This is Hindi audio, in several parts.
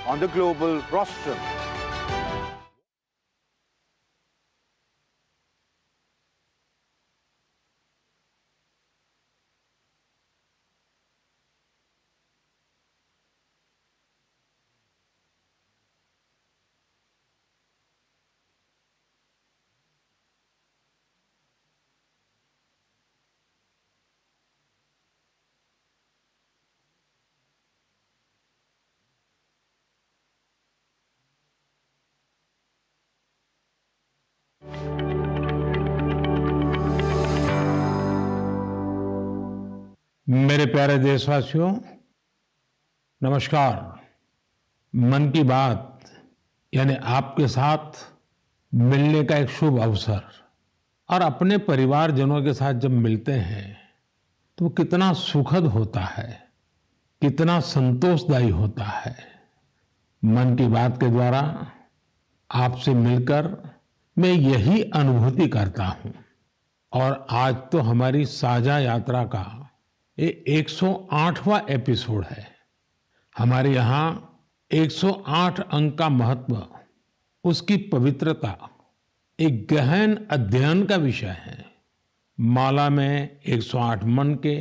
on the global rostrum. मेरे प्यारे देशवासियों, नमस्कार। मन की बात यानी आपके साथ मिलने का एक शुभ अवसर और अपने परिवारजनों के साथ जब मिलते हैं तो कितना सुखद होता है, कितना संतोषदायी होता है। मन की बात के द्वारा आपसे मिलकर मैं यही अनुभूति करता हूं। और आज तो हमारी साझा यात्रा का ये 108वां एपिसोड है। हमारे यहाँ 108 अंक का महत्व, उसकी पवित्रता एक गहन अध्ययन का विषय है। माला में 108 मन के,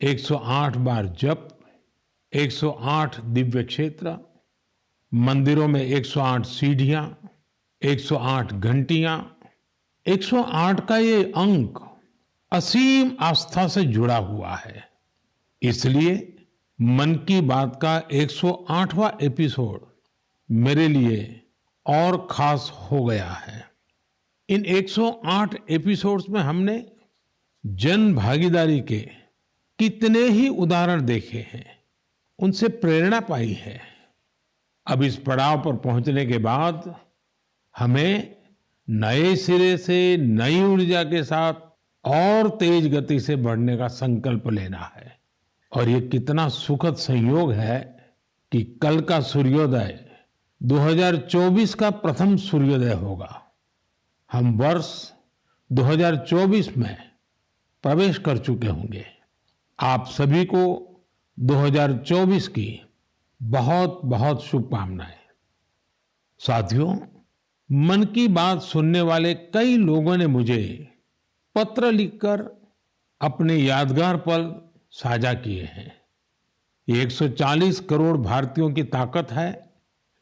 108 बार जप, 108 दिव्य क्षेत्र, मंदिरों में 108 सीढ़ियां, 108 घंटियां, 108 का ये अंक असीम आस्था से जुड़ा हुआ है। इसलिए मन की बात का 108वां एपिसोड मेरे लिए और खास हो गया है। इन 108 एपिसोड्स में हमने जन भागीदारी के कितने ही उदाहरण देखे हैं, उनसे प्रेरणा पाई है। अब इस पड़ाव पर पहुंचने के बाद हमें नए सिरे से नई ऊर्जा के साथ और तेज गति से बढ़ने का संकल्प लेना है। और ये कितना सुखद संयोग है कि कल का सूर्योदय 2024 का प्रथम सूर्योदय होगा। हम वर्ष 2024 में प्रवेश कर चुके होंगे। आप सभी को 2024 की बहुत बहुत शुभकामनाएं। साथियों, मन की बात सुनने वाले कई लोगों ने मुझे पत्र लिखकर अपने यादगार पल साझा किए हैं। ये 140 करोड़ भारतीयों की ताकत है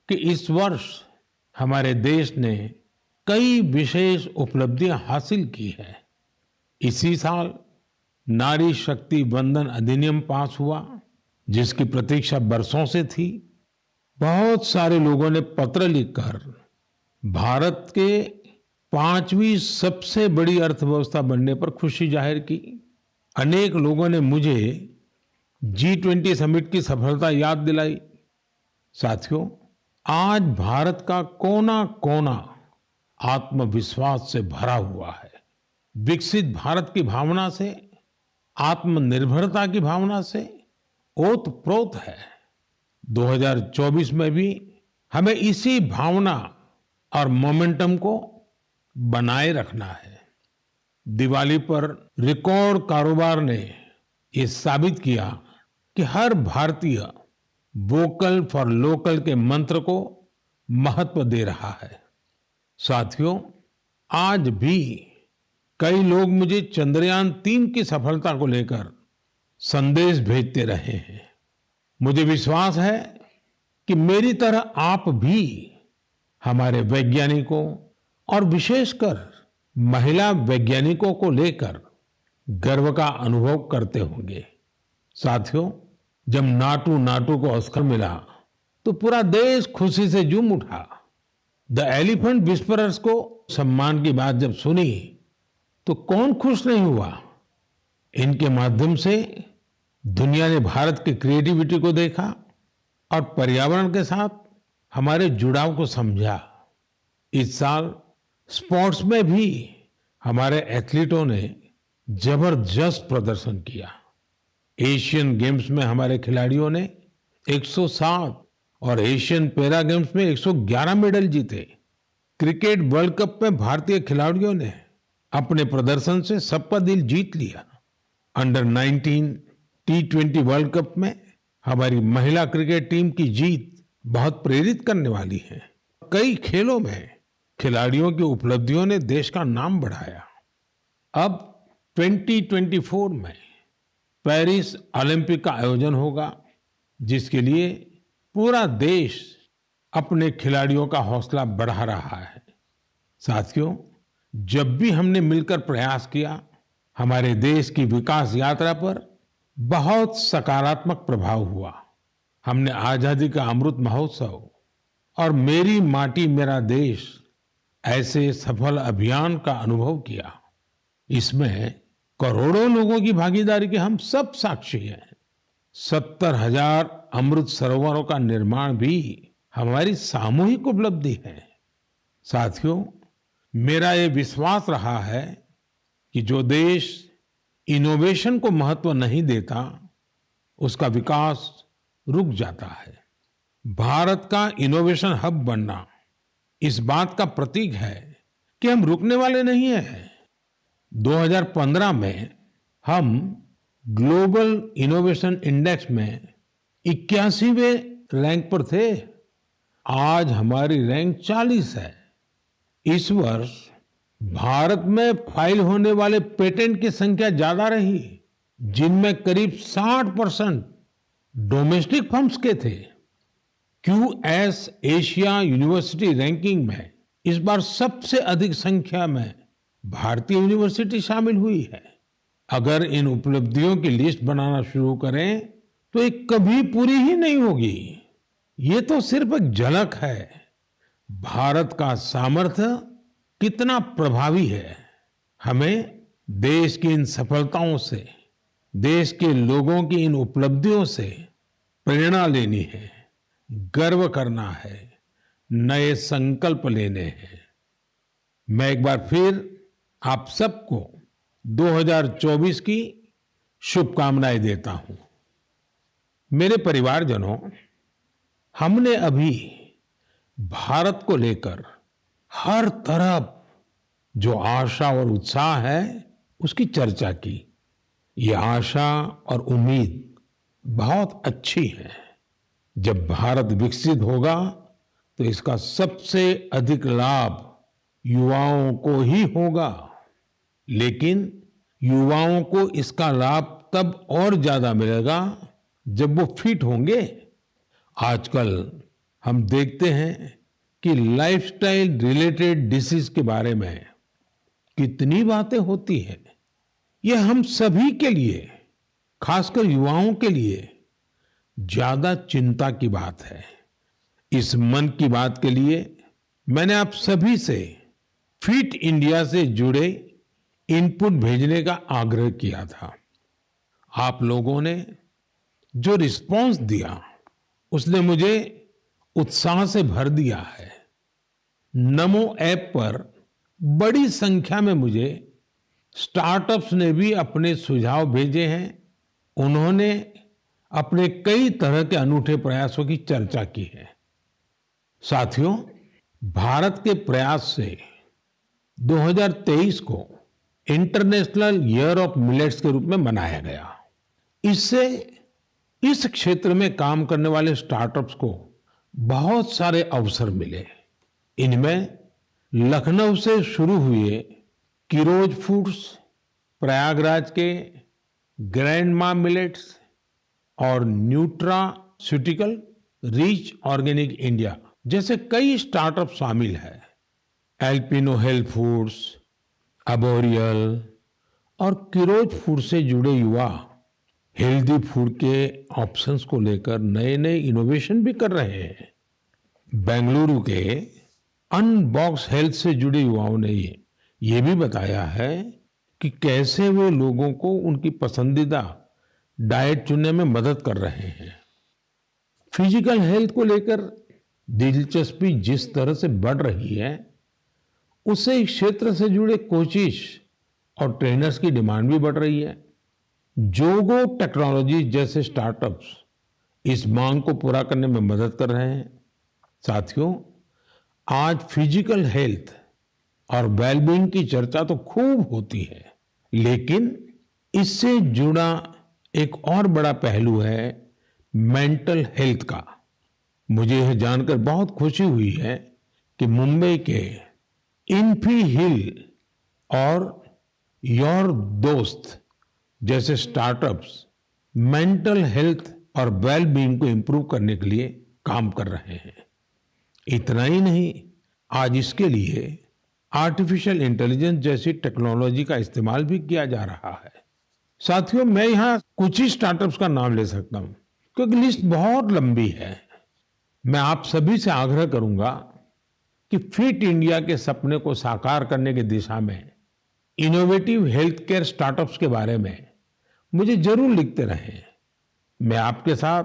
कि इस वर्ष हमारे देश ने कई विशेष उपलब्धियां हासिल की है। इसी साल नारी शक्ति वंदन अधिनियम पास हुआ, जिसकी प्रतीक्षा बरसों से थी। बहुत सारे लोगों ने पत्र लिखकर भारत के 5वीं सबसे बड़ी अर्थव्यवस्था बनने पर खुशी जाहिर की। अनेक लोगों ने मुझे G20 समिट की सफलता याद दिलाई। साथियों, आज भारत का कोना कोना आत्मविश्वास से भरा हुआ है। विकसित भारत की भावना से, आत्मनिर्भरता की भावना से ओतप्रोत है। 2024 में भी हमें इसी भावना और मोमेंटम को बनाए रखना है। दिवाली पर रिकॉर्ड कारोबार ने ये साबित किया कि हर भारतीय वोकल फॉर लोकल के मंत्र को महत्व दे रहा है। साथियों, आज भी कई लोग मुझे चंद्रयान 3 की सफलता को लेकर संदेश भेजते रहे हैं। मुझे विश्वास है कि मेरी तरह आप भी हमारे वैज्ञानिकों और विशेषकर महिला वैज्ञानिकों को लेकर गर्व का अनुभव करते होंगे। साथियों, जब नाटू नाटू को ऑस्कर मिला तो पूरा देश खुशी से झूम उठा। द एलिफेंट विस्परर्स को सम्मान की बात जब सुनी तो कौन खुश नहीं हुआ। इनके माध्यम से दुनिया ने भारत की क्रिएटिविटी को देखा और पर्यावरण के साथ हमारे जुड़ाव को समझा। इस साल स्पोर्ट्स में भी हमारे एथलीटों ने जबरदस्त प्रदर्शन किया। एशियन गेम्स में हमारे खिलाड़ियों ने 107 और एशियन पैरा गेम्स में 111 मेडल जीते। क्रिकेट वर्ल्ड कप में भारतीय खिलाड़ियों ने अपने प्रदर्शन से सबका दिल जीत लिया। अंडर 19 T20 वर्ल्ड कप में हमारी महिला क्रिकेट टीम की जीत बहुत प्रेरित करने वाली हैं। कई खेलों में खिलाड़ियों की उपलब्धियों ने देश का नाम बढ़ाया। अब 2024 में पेरिस ओलंपिक का आयोजन होगा, जिसके लिए पूरा देश अपने खिलाड़ियों का हौसला बढ़ा रहा है। साथियों, जब भी हमने मिलकर प्रयास किया, हमारे देश की विकास यात्रा पर बहुत सकारात्मक प्रभाव हुआ। हमने आजादी का अमृत महोत्सव और मेरी माटी मेरा देश ऐसे सफल अभियान का अनुभव किया। इसमें करोड़ों लोगों की भागीदारी के हम सब साक्षी हैं। 70,000 अमृत सरोवरों का निर्माण भी हमारी सामूहिक उपलब्धि है। साथियों, मेरा ये विश्वास रहा है कि जो देश इनोवेशन को महत्व नहीं देता, उसका विकास रुक जाता है। भारत का इनोवेशन हब बनना इस बात का प्रतीक है कि हम रुकने वाले नहीं हैं। 2015 में हम ग्लोबल इनोवेशन इंडेक्स में 81वें रैंक पर थे। आज हमारी रैंक 40 है। इस वर्ष भारत में फाइल होने वाले पेटेंट की संख्या ज्यादा रही, जिनमें करीब 60% डोमेस्टिक फर्म्स के थे। क्यूएस एशिया यूनिवर्सिटी रैंकिंग में इस बार सबसे अधिक संख्या में भारतीय यूनिवर्सिटी शामिल हुई है। अगर इन उपलब्धियों की लिस्ट बनाना शुरू करें तो ये कभी पूरी ही नहीं होगी। ये तो सिर्फ एक झलक है। भारत का सामर्थ्य कितना प्रभावी है। हमें देश की इन सफलताओं से, देश के लोगों की इन उपलब्धियों से प्रेरणा लेनी है, गर्व करना है, नए संकल्प लेने हैं। मैं एक बार फिर आप सबको 2024 की शुभकामनाएं देता हूं। मेरे परिवारजनों, हमने अभी भारत को लेकर हर तरफ जो आशा और उत्साह है, उसकी चर्चा की। ये आशा और उम्मीद बहुत अच्छी है। जब भारत विकसित होगा तो इसका सबसे अधिक लाभ युवाओं को ही होगा। लेकिन युवाओं को इसका लाभ तब और ज्यादा मिलेगा जब वो फिट होंगे। आजकल हम देखते हैं कि लाइफस्टाइल रिलेटेड डिसीज के बारे में कितनी बातें होती हैं। ये हम सभी के लिए, खासकर युवाओं के लिए ज्यादा चिंता की बात है। इस मन की बात के लिए मैंने आप सभी से फिट इंडिया से जुड़े इनपुट भेजने का आग्रह किया था। आप लोगों ने जो रिस्पांस दिया, उसने मुझे उत्साह से भर दिया है। नमो ऐप पर बड़ी संख्या में मुझे स्टार्टअप्स ने भी अपने सुझाव भेजे हैं। उन्होंने अपने कई तरह के अनूठे प्रयासों की चर्चा की है। साथियों, भारत के प्रयास से 2023 को इंटरनेशनल ईयर ऑफ मिलेट्स के रूप में मनाया गया। इससे इस क्षेत्र में काम करने वाले स्टार्टअप्स को बहुत सारे अवसर मिले। इनमें लखनऊ से शुरू हुए किरोज फूड्स, प्रयागराज के ग्रैंडमा मिलेट्स और न्यूट्रास्यूटिकल रिच ऑर्गेनिक इंडिया जैसे कई स्टार्टअप शामिल है। एल्पिनो हेल्थ फूड्स, अबोरियल और किरोज फूड से जुड़े युवा हेल्दी फूड के ऑप्शंस को लेकर नए नए इनोवेशन भी कर रहे हैं। बेंगलुरु के अनबॉक्स हेल्थ से जुड़े युवाओं ने ये भी बताया है कि कैसे वे लोगों को उनकी पसंदीदा डाइट चुनने में मदद कर रहे हैं। फिजिकल हेल्थ को लेकर दिलचस्पी जिस तरह से बढ़ रही है, उससे इस क्षेत्र से जुड़े कोचेस और ट्रेनर्स की डिमांड भी बढ़ रही है। जोगो टेक्नोलॉजी जैसे स्टार्टअप्स इस मांग को पूरा करने में मदद कर रहे हैं। साथियों, आज फिजिकल हेल्थ और वेलबींग की चर्चा तो खूब होती है, लेकिन इससे जुड़ा एक और बड़ा पहलू है मेंटल हेल्थ का। मुझे यह जानकर बहुत खुशी हुई है कि मुंबई के इन्फी हिल और योर दोस्त जैसे स्टार्टअप्स मेंटल हेल्थ और वेल बीइंग को इम्प्रूव करने के लिए काम कर रहे हैं। इतना ही नहीं, आज इसके लिए आर्टिफिशियल इंटेलिजेंस जैसी टेक्नोलॉजी का इस्तेमाल भी किया जा रहा है। साथियों, मैं यहाँ कुछ ही स्टार्टअप्स का नाम ले सकता हूँ क्योंकि लिस्ट बहुत लंबी है। मैं आप सभी से आग्रह करूंगा कि फिट इंडिया के सपने को साकार करने की दिशा में इनोवेटिव हेल्थ केयर स्टार्टअप्स के बारे में मुझे जरूर लिखते रहें। मैं आपके साथ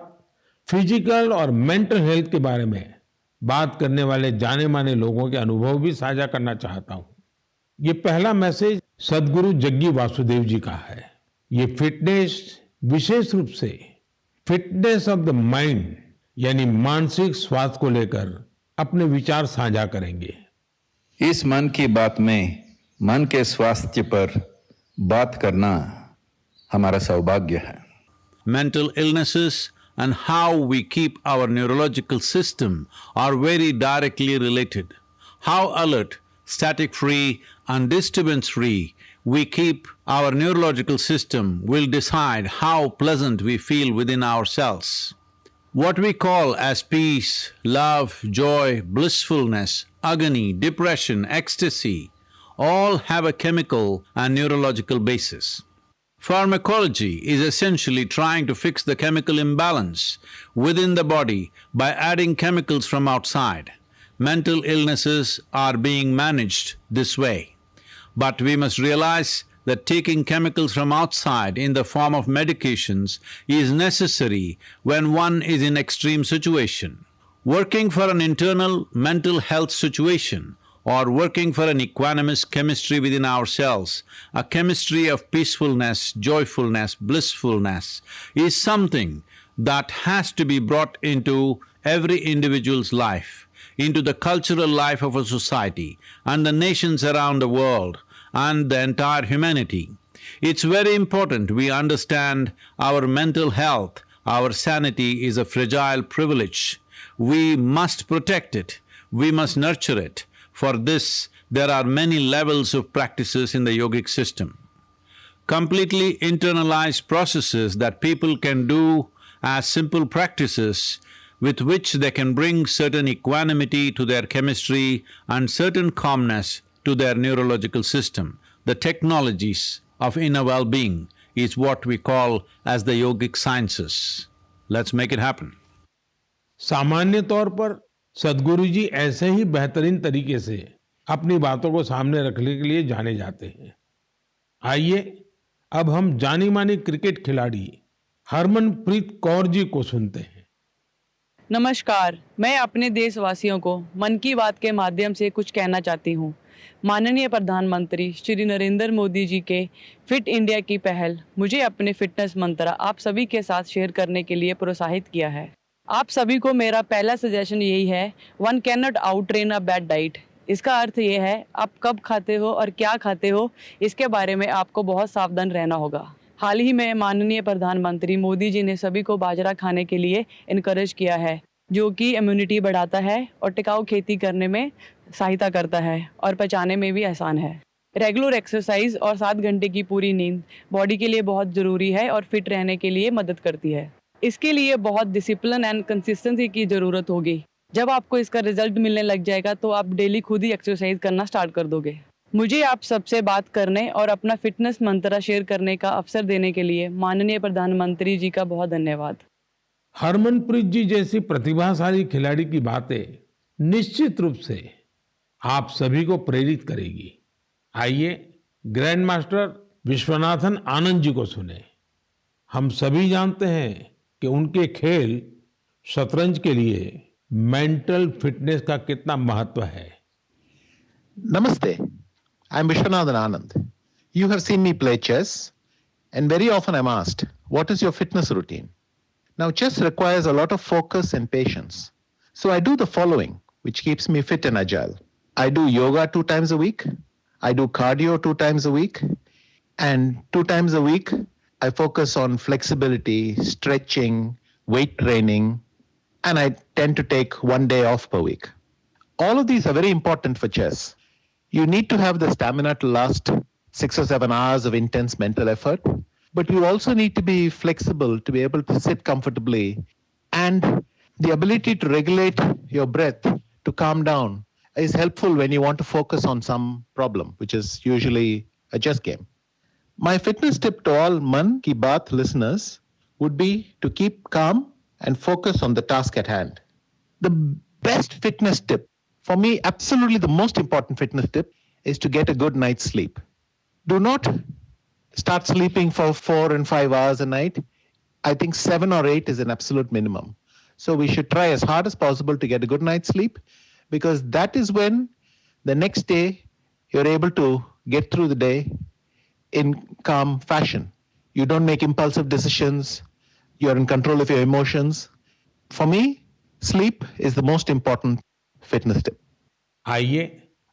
फिजिकल और मेंटल हेल्थ के बारे में बात करने वाले जाने माने लोगों के अनुभव भी साझा करना चाहता हूं। ये पहला मैसेज सद्गुरु जग्गी वासुदेव जी का है। ये फिटनेस, विशेष रूप से फिटनेस ऑफ द माइंड यानी मानसिक स्वास्थ्य को लेकर अपने विचार साझा करेंगे। इस मन की बात में मन के स्वास्थ्य पर बात करना हमारा सौभाग्य है। Mental illnesses and how we keep our neurological system are very directly related. How alert, static-free and disturbance-free we keep our neurological system will decide how pleasant we feel within ourselves. What we call as peace, love, joy, blissfulness, agony, depression, ecstasy, all have a chemical and neurological basis. Pharmacology is essentially trying to fix the chemical imbalance within the body by adding chemicals from outside. Mental illnesses are being managed this way. But we must realize that taking chemicals from outside in the form of medications is necessary when one is in extreme situation. Working for an internal mental health situation or working for an equanimous chemistry within ourselves, a chemistry of peacefulness, joyfulness, blissfulness, is something that has to be brought into every individual's life, into the cultural life of a society and the nations around the world and the entire humanity. It's very important we understand our mental health, our sanity is a fragile privilege. We must protect it, we must nurture it. For this, there are many levels of practices in the yogic system. Completely internalized processes that people can do as simple practices with which they can bring certain equanimity to their chemistry and certain calmness to their neurological system. The technologies of inner well-being is what we call as the yogic sciences. Let's make it happen. सामान्य तौर पर सद्गुरु जी ऐसे ही बेहतरीन तरीके से अपनी बातों को सामने रखने के लिए जाने जाते हैं। आइए अब हम जानी मानी क्रिकेट खिलाड़ी हरमनप्रीत कौर जी को सुनते हैं। नमस्कार, मैं अपने देशवासियों को मन की बात के माध्यम से कुछ कहना चाहती हूँ। माननीय प्रधानमंत्री श्री नरेंद्र मोदी जी के फिट इंडिया की पहल मुझे अपने फिटनेस मंत्र आप सभी के साथ शेयर करने के लिए प्रोत्साहित किया है। आप सभी को मेरा पहला सजेशन यही है, one can not out train a bad diet. इसका अर्थ ये है, आप कब खाते हो और क्या खाते हो, इसके बारे में आपको बहुत सावधान रहना होगा। हाल ही में माननीय प्रधानमंत्री मोदी जी ने सभी को बाजरा खाने के लिए इनकरेज किया है, जो कि इम्यूनिटी बढ़ाता है और टिकाऊ खेती करने में सहायता करता है और पचाने में भी आसान है। रेगुलर एक्सरसाइज और 7 घंटे की पूरी नींद बॉडी के लिए बहुत ज़रूरी है और फिट रहने के लिए मदद करती है। इसके लिए बहुत डिसिप्लिन एंड कंसिस्टेंसी की ज़रूरत होगी। जब आपको इसका रिजल्ट मिलने लग जाएगा तो आप डेली खुद ही एक्सरसाइज करना स्टार्ट कर दोगे। मुझे आप सबसे बात करने और अपना फिटनेस मंत्र शेयर करने का अवसर देने के लिए माननीय प्रधानमंत्री जी का बहुत धन्यवाद। हरमनप्रीत जी जैसी प्रतिभाशाली खिलाड़ी की बातें निश्चित रूप से आप सभी को प्रेरित करेगी। आइए ग्रैंड मास्टर विश्वनाथन आनंद जी को सुने। हम सभी जानते हैं कि उनके खेल शतरंज के लिए मेंटल फिटनेस का कितना महत्व है। Namaste. I'm Vishwanathan Anand. You have seen me play chess, and very often I'm asked, what is your fitness routine? Now, chess requires a lot of focus and patience. So I do the following, which keeps me fit and agile. I do yoga 2 times a week. I do cardio 2 times a week. And 2 times a week, I focus on flexibility, stretching, weight training, and I tend to take 1 day off per week. All of these are very important for chess. You need to have the stamina to last 6 or 7 hours of intense mental effort, but you also need to be flexible to be able to sit comfortably, and the ability to regulate your breath to calm down is helpful when you want to focus on some problem, which is usually a chess game. My fitness tip to all Man Ki Baat listeners would be to keep calm and focus on the task at hand. The best fitness tip, for me, absolutely the most important fitness tip, is to get a good night's sleep. Do not start sleeping for 4 and 5 hours a night. I think 7 or 8 is an absolute minimum. So we should try as hard as possible to get a good night's sleep, because that is when the next day you're able to get through the day in calm fashion. You don't make impulsive decisions. You're in control of your emotions. For me, sleep is the most important fitness tip. आइए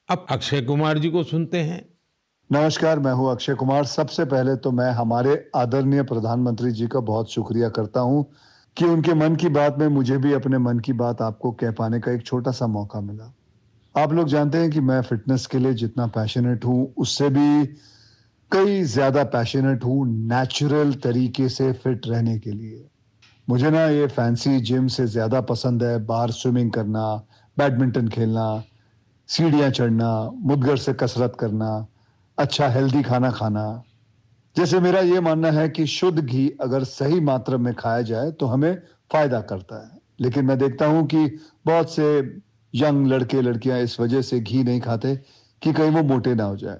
अब अक्षय कुमार जी को सुनते हैं। नमस्कार, मैं हूं अक्षय कुमार। सबसे पहले तो मैं हमारे आदरणीय प्रधानमंत्री जी का बहुत शुक्रिया करता हूं कि उनके मन की बात में मुझे भी अपने मन की बात आपको कह पाने का एक छोटा सा मौका मिला। आप लोग जानते हैं कि मैं फिटनेस के लिए जितना पैशनेट हूं, उससे भी कई ज्यादा पैशनेट हूं नेचुरल तरीके से फिट रहने के लिए। मुझे ना ये फैंसी जिम से ज्यादा पसंद है बाहर स्विमिंग करना, बैडमिंटन खेलना, सीढ़ियां चढ़ना, मुद्गर से कसरत करना, अच्छा हेल्दी खाना खाना। जैसे मेरा ये मानना है कि शुद्ध घी अगर सही मात्रा में खाया जाए तो हमें फायदा करता है, लेकिन मैं देखता हूं कि बहुत से यंग लड़के लड़कियां इस वजह से घी नहीं खाते कि कहीं वो मोटे ना हो जाए।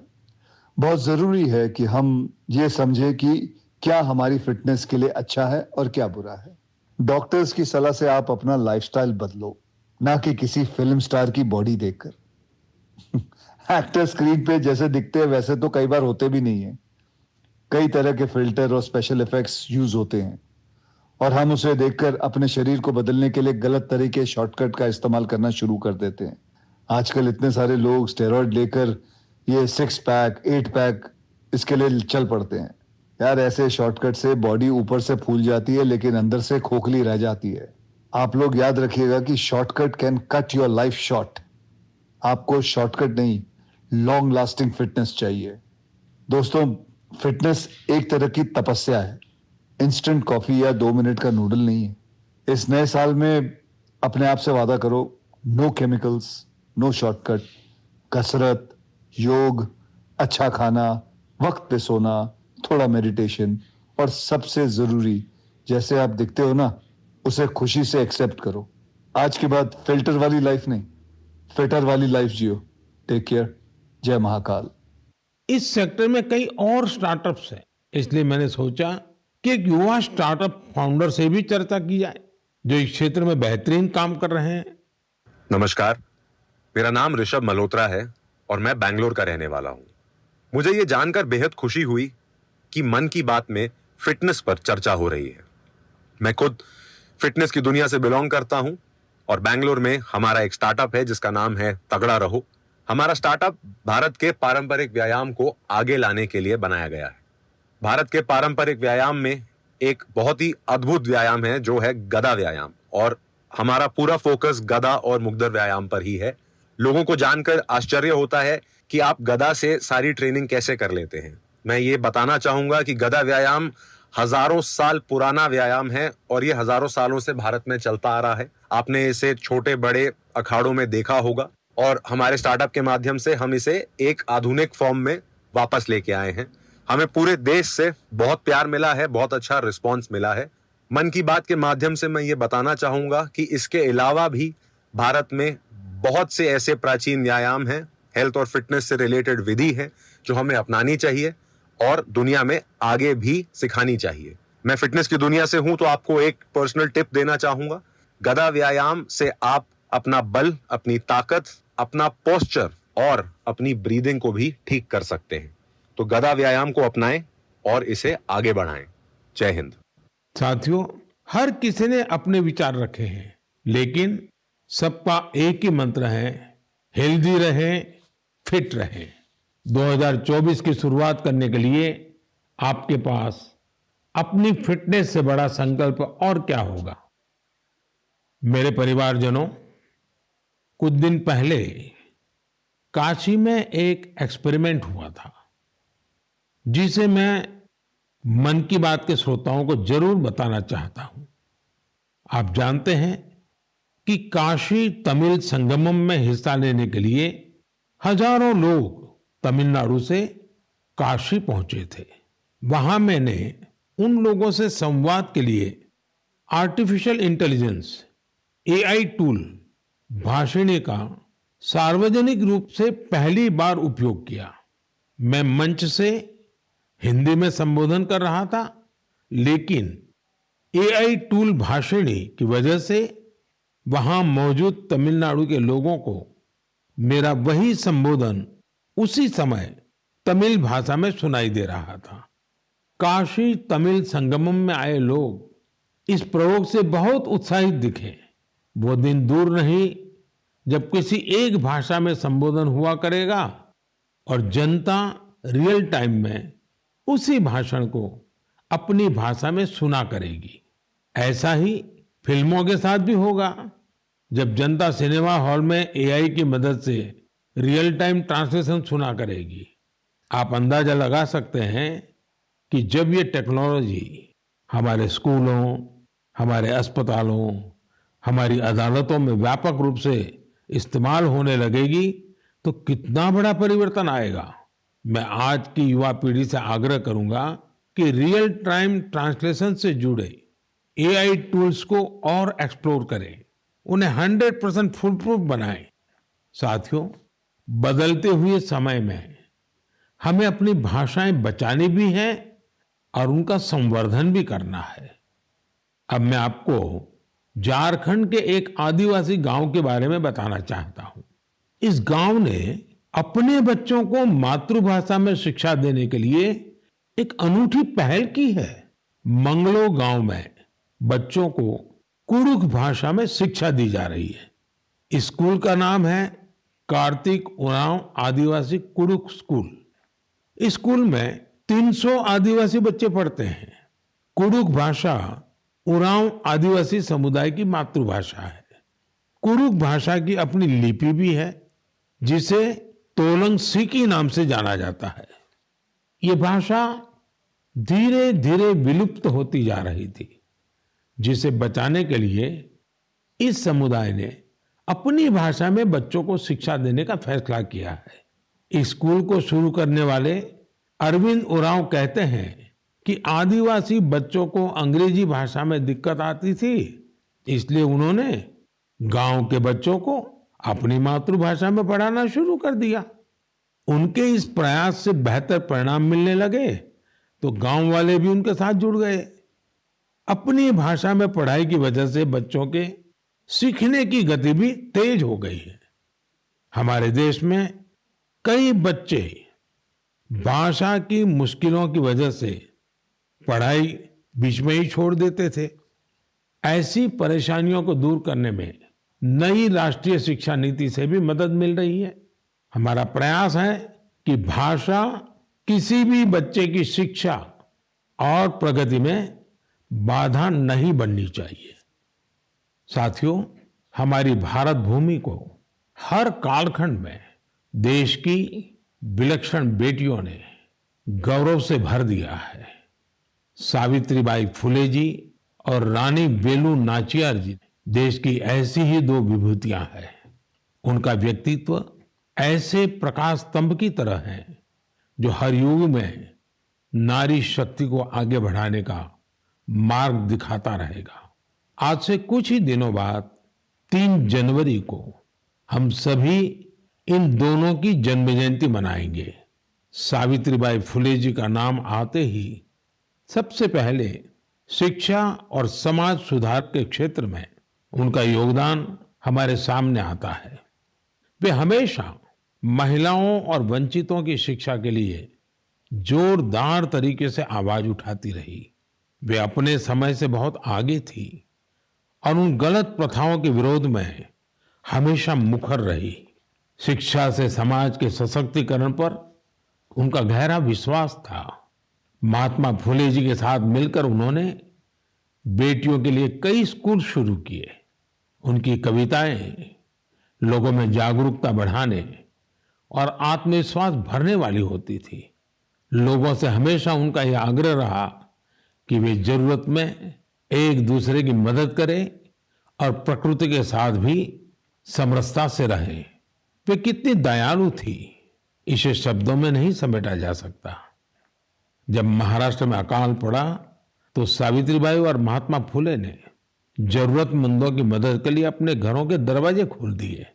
बहुत जरूरी है कि हम ये समझें कि क्या हमारी फिटनेस के लिए अच्छा है और क्या बुरा है। डॉक्टर्स की सलाह से आप अपना लाइफस्टाइल बदलो, ना कि किसी फिल्म स्टार की बॉडी देखकर। एक्टर स्क्रीन पे जैसे दिखते हैं वैसे तो कई बार होते भी नहीं है। कई तरह के फिल्टर और स्पेशल इफेक्ट्स यूज होते हैं और हम उसे देखकर अपने शरीर को बदलने के लिए गलत तरीके शॉर्टकट का इस्तेमाल करना शुरू कर देते हैं। आजकल इतने सारे लोग स्टेरॉइड लेकर ये 6 पैक 8 पैक इसके लिए चल पड़ते हैं। यार, ऐसे शॉर्टकट से बॉडी ऊपर से फूल जाती है लेकिन अंदर से खोखली रह जाती है। आप लोग याद रखिएगा कि shortcut can cut your life short. आपको शॉर्टकट नहीं, लॉन्ग लास्टिंग फिटनेस चाहिए। दोस्तों, फिटनेस एक तरह की तपस्या है, इंस्टेंट कॉफी या 2 मिनट का नूडल नहीं है। इस नए साल में अपने आप से वादा करो, नो केमिकल्स, नो शॉर्टकट, कसरत, योग, अच्छा खाना, वक्त पे सोना, थोड़ा मेडिटेशन और सबसे जरूरी, जैसे आप दिखते हो ना, उसे खुशी से एक्सेप्ट करो। आज के बाद फिल्टर वाली लाइफ नहीं, फिटर वाली लाइफ जियो। Take care. जय महाकाल। इस सेक्टर में कई और स्टार्टअप्स हैं, इसलिए मैंने सोचा कि एक युवा स्टार्टअप फाउंडर से भी चर्चा की जाए जो इस क्षेत्र में बेहतरीन काम कर रहे हैं। नमस्कार, मेरा नाम ऋषभ मल्होत्रा है और मैं बैंगलोर का रहने वाला हूं। मुझे ये जानकर बेहद खुशी हुई कि मन की बात में फिटनेस पर चर्चा हो रही है। मैं खुद फिटनेस की दुनिया से बिलोंग करता हूं और बैंगलोर में हमारा एक स्टार्टअप है जिसका नाम है तगड़ा रहो। हमारा स्टार्टअप भारत के पारंपरिक व्यायाम को आगे लाने के लिए बनाया गया है। भारत के पारंपरिक व्यायाम में एक बहुत ही अद्भुत व्यायाम है जो है गदा व्यायाम, और हमारा पूरा फोकस गदा और मुग्दर व्यायाम पर ही है। लोगों को जानकर आश्चर्य होता है कि आप गदा से सारी ट्रेनिंग कैसे कर लेते हैं। मैं ये बताना चाहूंगा कि गदा व्यायाम हजारों साल पुराना व्यायाम है और ये हजारों सालों से भारत में चलता आ रहा है। आपने इसे छोटे बड़े अखाड़ों में देखा होगा और हमारे स्टार्टअप के माध्यम से हम इसे एक आधुनिक फॉर्म में वापस लेके आए हैं। हमें पूरे देश से बहुत प्यार मिला है, बहुत अच्छा रिस्पॉन्स मिला है। मन की बात के माध्यम से मैं ये बताना चाहूंगा कि इसके अलावा भी भारत में बहुत से ऐसे प्राचीन व्यायाम हैं, हेल्थ और फिटनेस से रिलेटेड विधि है जो हमें अपनानी चाहिए और दुनिया में आगे भी सिखानी चाहिए। मैं फिटनेस की दुनिया से हूं तो आपको एक पर्सनल टिप देना चाहूंगा। गदा व्यायाम से आप अपना बल, अपनी ताकत, अपना पोस्चर और अपनी ब्रीदिंग को भी ठीक कर सकते हैं। तो गदा व्यायाम को अपनाएं और इसे आगे बढ़ाएं। जय हिंद। साथियों, हर किसी ने अपने विचार रखे हैं, लेकिन सबका एक ही मंत्र है, हेल्दी रहें, फिट रहें। 2024 की शुरुआत करने के लिए आपके पास अपनी फिटनेस से बड़ा संकल्प और क्या होगा। मेरे परिवारजनों, कुछ दिन पहले काशी में एक एक्सपेरिमेंट हुआ था, जिसे मैं मन की बात के श्रोताओं को जरूर बताना चाहता हूं। आप जानते हैं कि काशी तमिल संगमम में हिस्सा लेने के लिए हजारों लोग तमिलनाडु से काशी पहुंचे थे। वहां मैंने उन लोगों से संवाद के लिए artificial intelligence AI tool Bhashini का सार्वजनिक रूप से पहली बार उपयोग किया। मैं मंच से हिंदी में संबोधन कर रहा था, लेकिन एआई टूल भाषिणी की वजह से वहां मौजूद तमिलनाडु के लोगों को मेरा वही संबोधन उसी समय तमिल भाषा में सुनाई दे रहा था। काशी तमिल संगमम में आए लोग इस प्रयोग से बहुत उत्साहित दिखे। वो दिन दूर नहीं जब किसी एक भाषा में संबोधन हुआ करेगा और जनता रियल टाइम में उसी भाषण को अपनी भाषा में सुना करेगी। ऐसा ही फिल्मों के साथ भी होगा। जब जनता सिनेमा हॉल में एआई की मदद से रियल टाइम ट्रांसलेशन सुना करेगी, आप अंदाजा लगा सकते हैं कि जब ये टेक्नोलॉजी हमारे स्कूलों, हमारे अस्पतालों, हमारी अदालतों में व्यापक रूप से इस्तेमाल होने लगेगी तो कितना बड़ा परिवर्तन आएगा। मैं आज की युवा पीढ़ी से आग्रह करूंगा कि रियल टाइम ट्रांसलेशन से जुड़े एआई टूल्स को और एक्सप्लोर करें, उन्हें 100% फुल प्रूफ बनाएं। साथियों, बदलते हुए समय में हमें अपनी भाषाएं बचानी भी हैं और उनका संवर्धन भी करना है। अब मैं आपको झारखंड के एक आदिवासी गांव के बारे में बताना चाहता हूं। इस गांव ने अपने बच्चों को मातृभाषा में शिक्षा देने के लिए एक अनूठी पहल की है। मंगलो गांव में बच्चों को कुडुख भाषा में शिक्षा दी जा रही है। इस स्कूल का नाम है कार्तिक उरांव आदिवासी कुडुख स्कूल। इस स्कूल में 300 आदिवासी बच्चे पढ़ते हैं। कुडुख भाषा उरांव आदिवासी समुदाय की मातृभाषा है। कुडुख भाषा की अपनी लिपि भी है, जिसे तोलंग सिकी नाम से जाना जाता है। ये भाषा धीरे धीरे विलुप्त होती जा रही थी, जिसे बचाने के लिए इस समुदाय ने अपनी भाषा में बच्चों को शिक्षा देने का फैसला किया है। इस स्कूल को शुरू करने वाले अरविंद उरांव कहते हैं कि आदिवासी बच्चों को अंग्रेजी भाषा में दिक्कत आती थी, इसलिए उन्होंने गांव के बच्चों को अपनी मातृभाषा में पढ़ाना शुरू कर दिया। उनके इस प्रयास से बेहतर परिणाम मिलने लगे तो गांव वाले भी उनके साथ जुड़ गए। अपनी भाषा में पढ़ाई की वजह से बच्चों के सीखने की गति भी तेज हो गई है। हमारे देश में कई बच्चे भाषा की मुश्किलों की वजह से पढ़ाई बीच में ही छोड़ देते थे। ऐसी परेशानियों को दूर करने में नई राष्ट्रीय शिक्षा नीति से भी मदद मिल रही है। हमारा प्रयास है कि भाषा किसी भी बच्चे की शिक्षा और प्रगति में बाधा नहीं बननी चाहिए। साथियों, हमारी भारत भूमि को हर कालखंड में देश की विलक्षण बेटियों ने गौरव से भर दिया है। सावित्रीबाई फुले जी और रानी वेलु नाचियार जी देश की ऐसी ही दो विभूतियां हैं। उनका व्यक्तित्व ऐसे प्रकाश स्तंभ की तरह है जो हर युग में नारी शक्ति को आगे बढ़ाने का मार्ग दिखाता रहेगा। आज से कुछ ही दिनों बाद 3 जनवरी को हम सभी इन दोनों की जन्म जयंती मनाएंगे। सावित्रीबाई फुले जी का नाम आते ही सबसे पहले शिक्षा और समाज सुधार के क्षेत्र में उनका योगदान हमारे सामने आता है। वे हमेशा महिलाओं और वंचितों की शिक्षा के लिए जोरदार तरीके से आवाज उठाती रही। वे अपने समय से बहुत आगे थी और उन गलत प्रथाओं के विरोध में हमेशा मुखर रही। शिक्षा से समाज के सशक्तिकरण पर उनका गहरा विश्वास था। महात्मा फुले जी के साथ मिलकर उन्होंने बेटियों के लिए कई स्कूल शुरू किए। उनकी कविताएं लोगों में जागरूकता बढ़ाने और आत्मविश्वास भरने वाली होती थी। लोगों से हमेशा उनका यह आग्रह रहा कि वे जरूरत में एक दूसरे की मदद करें और प्रकृति के साथ भी समरसता से रहें। वे कितनी दयालु थी, इसे शब्दों में नहीं समेटा जा सकता। जब महाराष्ट्र में अकाल पड़ा तो सावित्रीबाई और महात्मा फुले ने जरूरतमंदों की मदद के लिए अपने घरों के दरवाजे खोल दिए।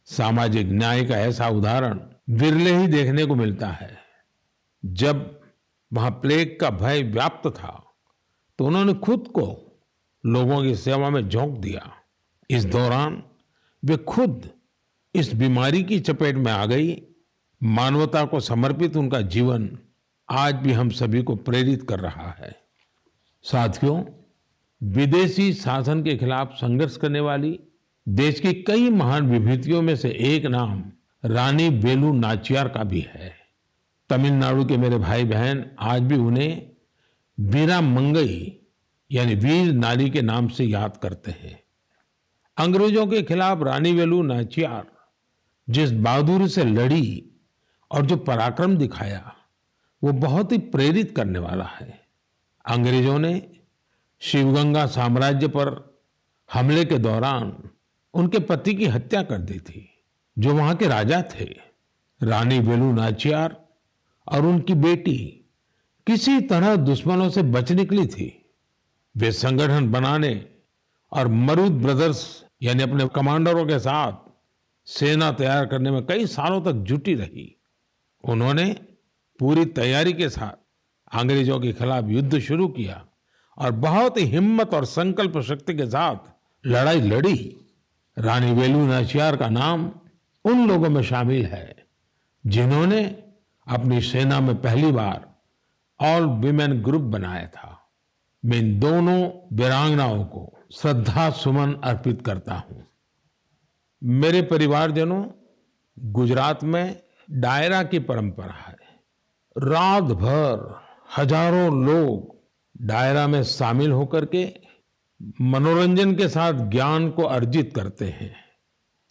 सामाजिक न्याय का ऐसा उदाहरण विरले ही देखने को मिलता है। जब वहां प्लेग का भय व्याप्त था तो उन्होंने खुद को लोगों की सेवा में झोंक दिया। इस दौरान वे खुद इस बीमारी की चपेट में आ गई। मानवता को समर्पित उनका जीवन आज भी हम सभी को प्रेरित कर रहा है। साथियों, विदेशी शासन के खिलाफ संघर्ष करने वाली देश की कई महान विभूतियों में से एक नाम रानी वेलु नाचियार का भी है। तमिलनाडु के मेरे भाई बहन आज भी उन्हें वीरा मंगई यानी वीर नारी के नाम से याद करते हैं। अंग्रेजों के खिलाफ रानी वेलु नाचियार जिस बहादुरी से लड़ी और जो पराक्रम दिखाया वो बहुत ही प्रेरित करने वाला है। अंग्रेजों ने शिवगंगा साम्राज्य पर हमले के दौरान उनके पति की हत्या कर दी थी, जो वहां के राजा थे। रानी वेलु नाचियार और उनकी बेटी किसी तरह दुश्मनों से बच निकली थी। वे संगठन बनाने और मरूद ब्रदर्स यानी अपने कमांडरों के साथ सेना तैयार करने में कई सालों तक जुटी रही। उन्होंने पूरी तैयारी के साथ अंग्रेजों के खिलाफ युद्ध शुरू किया और बहुत ही हिम्मत और संकल्प शक्ति के साथ लड़ाई लड़ी। रानी वेलु नाचियार का नाम उन लोगों में शामिल है जिन्होंने अपनी सेना में पहली बार ऑल विमेन ग्रुप बनाया था। मैं इन दोनों वीरांगनाओं को श्रद्धा सुमन अर्पित करता हूं। मेरे परिवारजनों, गुजरात में डायरा की परंपरा है। रात भर हजारों लोग डायरा में शामिल होकर के मनोरंजन के साथ ज्ञान को अर्जित करते हैं।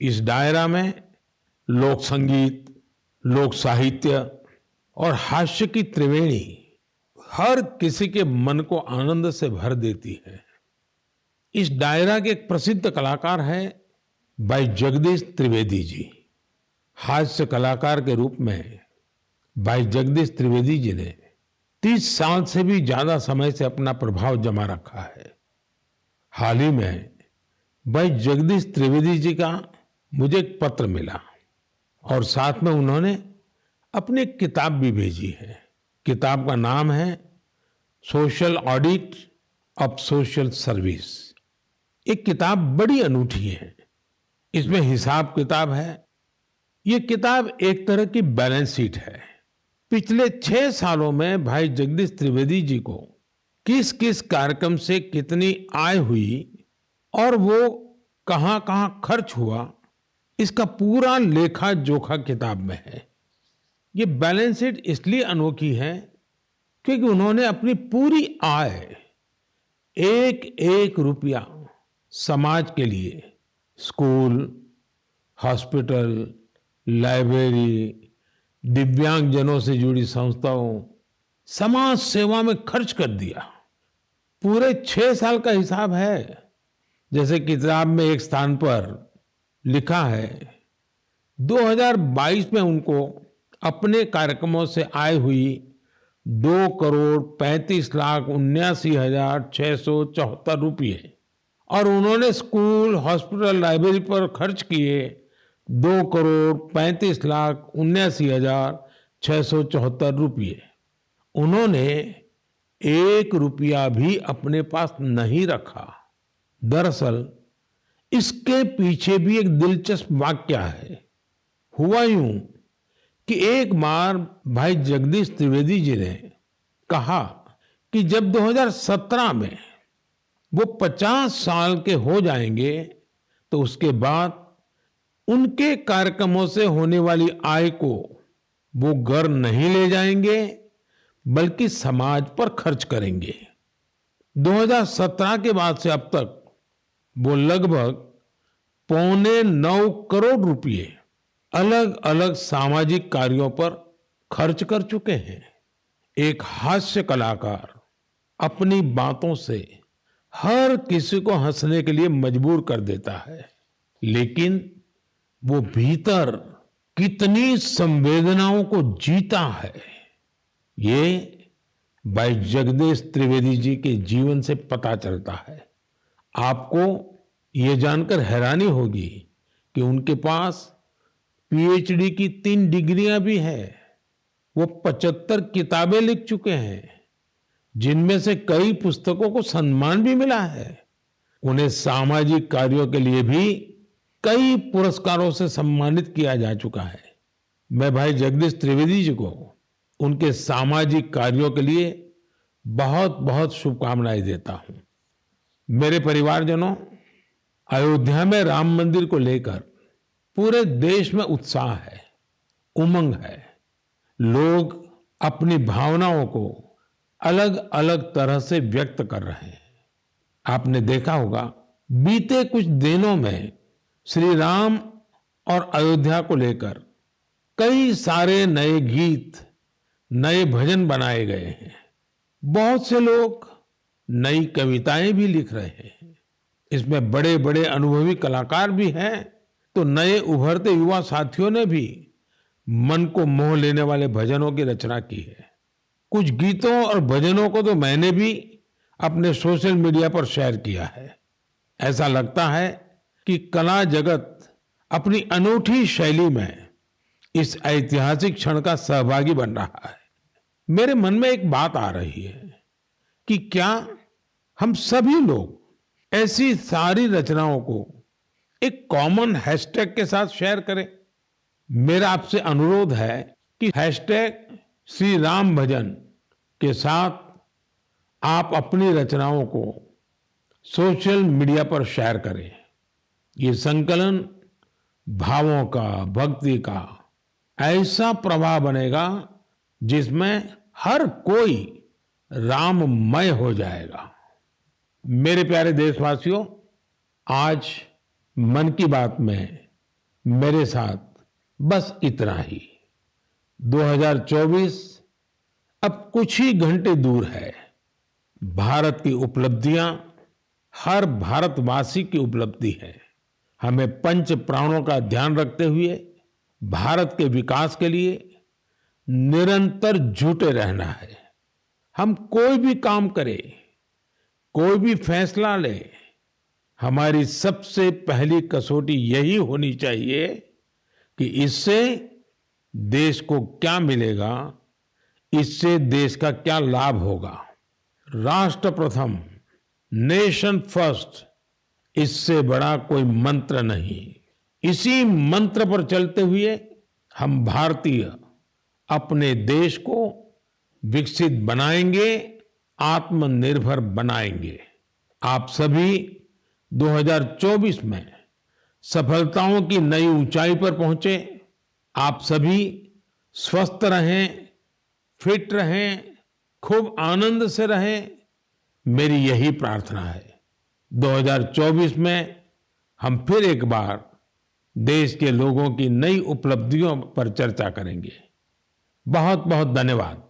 इस डायरा में लोक संगीत, लोक साहित्य और हास्य की त्रिवेणी हर किसी के मन को आनंद से भर देती है। इस डायरा के एक प्रसिद्ध कलाकार है भाई जगदीश त्रिवेदी जी। हास्य कलाकार के रूप में भाई जगदीश त्रिवेदी जी ने 30 साल से भी ज्यादा समय से अपना प्रभाव जमा रखा है। हाल ही में भाई जगदीश त्रिवेदी जी का मुझे एक पत्र मिला और साथ में उन्होंने अपनी एक किताब भी भेजी है। किताब का नाम है social audit of social service. एक किताब बड़ी अनूठी है। इसमें हिसाब किताब है। ये किताब एक तरह की बैलेंस शीट है। पिछले 6 सालों में भाई जगदीश त्रिवेदी जी को किस किस कार्यक्रम से कितनी आय हुई और वो कहां कहां खर्च हुआ, इसका पूरा लेखा जोखा किताब में है। ये बैलेंस शीट इसलिए अनोखी है क्योंकि उन्होंने अपनी पूरी आय, एक एक रुपया समाज के लिए, स्कूल, हॉस्पिटल, लाइब्रेरी, दिव्यांगजनों से जुड़ी संस्थाओं, समाज सेवा में खर्च कर दिया। पूरे 6 साल का हिसाब है। जैसे किताब में एक स्थान पर लिखा है 2022 में उनको अपने कार्यक्रमों से आय हुई 2,35,79,674 रुपये और उन्होंने स्कूल, हॉस्पिटल, लाइब्रेरी पर खर्च किए 2,35,79,674 रुपये। उन्होंने 1 रुपया भी अपने पास नहीं रखा। दरअसल इसके पीछे भी एक दिलचस्प वाकया है। हुआ यूं कि एक बार भाई जगदीश त्रिवेदी जी ने कहा कि जब 2017 में वो 50 साल के हो जाएंगे तो उसके बाद उनके कार्यक्रमों से होने वाली आय को वो घर नहीं ले जाएंगे बल्कि समाज पर खर्च करेंगे। 2017 के बाद से अब तक वो लगभग 9.25 करोड़ रुपए अलग अलग सामाजिक कार्यों पर खर्च कर चुके हैं। एक हास्य कलाकार अपनी बातों से हर किसी को हंसने के लिए मजबूर कर देता है, लेकिन वो भीतर कितनी संवेदनाओं को जीता है, ये भाई जगदीश त्रिवेदी जी के जीवन से पता चलता है। आपको ये जानकर हैरानी होगी कि उनके पास पीएचडी की 3 डिग्रियां भी हैं। वो 75 किताबें लिख चुके हैं, जिनमें से कई पुस्तकों को सम्मान भी मिला है। उन्हें सामाजिक कार्यों के लिए भी कई पुरस्कारों से सम्मानित किया जा चुका है। मैं भाई जगदीश त्रिवेदी जी को उनके सामाजिक कार्यों के लिए बहुत बहुत शुभकामनाएं देता हूं। मेरे परिवारजनों, अयोध्या में राम मंदिर को लेकर पूरे देश में उत्साह है, उमंग है। लोग अपनी भावनाओं को अलग अलग तरह से व्यक्त कर रहे हैं। आपने देखा होगा, बीते कुछ दिनों में श्री राम और अयोध्या को लेकर कई सारे नए गीत, नए भजन बनाए गए हैं। बहुत से लोग नई कविताएं भी लिख रहे हैं। इसमें बड़े बड़े अनुभवी कलाकार भी हैं, तो नए उभरते युवा साथियों ने भी मन को मोह लेने वाले भजनों की रचना की है। कुछ गीतों और भजनों को तो मैंने भी अपने सोशल मीडिया पर शेयर किया है। ऐसा लगता है कि कला जगत अपनी अनूठी शैली में इस ऐतिहासिक क्षण का सहभागी बन रहा है। मेरे मन में एक बात आ रही है कि क्या हम सभी लोग ऐसी सारी रचनाओं को एक कॉमन हैशटैग के साथ शेयर करें। मेरा आपसे अनुरोध है कि हैशटैग श्री राम भजन के साथ आप अपनी रचनाओं को सोशल मीडिया पर शेयर करें। ये संकलन भावों का, भक्ति का ऐसा प्रवाह बनेगा जिसमें हर कोई राममय हो जाएगा। मेरे प्यारे देशवासियों, आज मन की बात में मेरे साथ बस इतना ही। 2024 अब कुछ ही घंटे दूर है। भारत की उपलब्धियां हर भारतवासी की उपलब्धि है। हमें पंच प्राणों का ध्यान रखते हुए भारत के विकास के लिए निरंतर जुटे रहना है। हम कोई भी काम करें, कोई भी फैसला ले, हमारी सबसे पहली कसौटी यही होनी चाहिए कि इससे देश को क्या मिलेगा, इससे देश का क्या लाभ होगा। राष्ट्र प्रथम, नेशन फर्स्ट, इससे बड़ा कोई मंत्र नहीं। इसी मंत्र पर चलते हुए हम भारतीय अपने देश को विकसित बनाएंगे, आत्मनिर्भर बनाएंगे। आप सभी 2024 में सफलताओं की नई ऊंचाई पर पहुंचे। आप सभी स्वस्थ रहें, फिट रहें, खूब आनंद से रहें, मेरी यही प्रार्थना है। 2024 में हम फिर एक बार देश के लोगों की नई उपलब्धियों पर चर्चा करेंगे। बहुत बहुत धन्यवाद।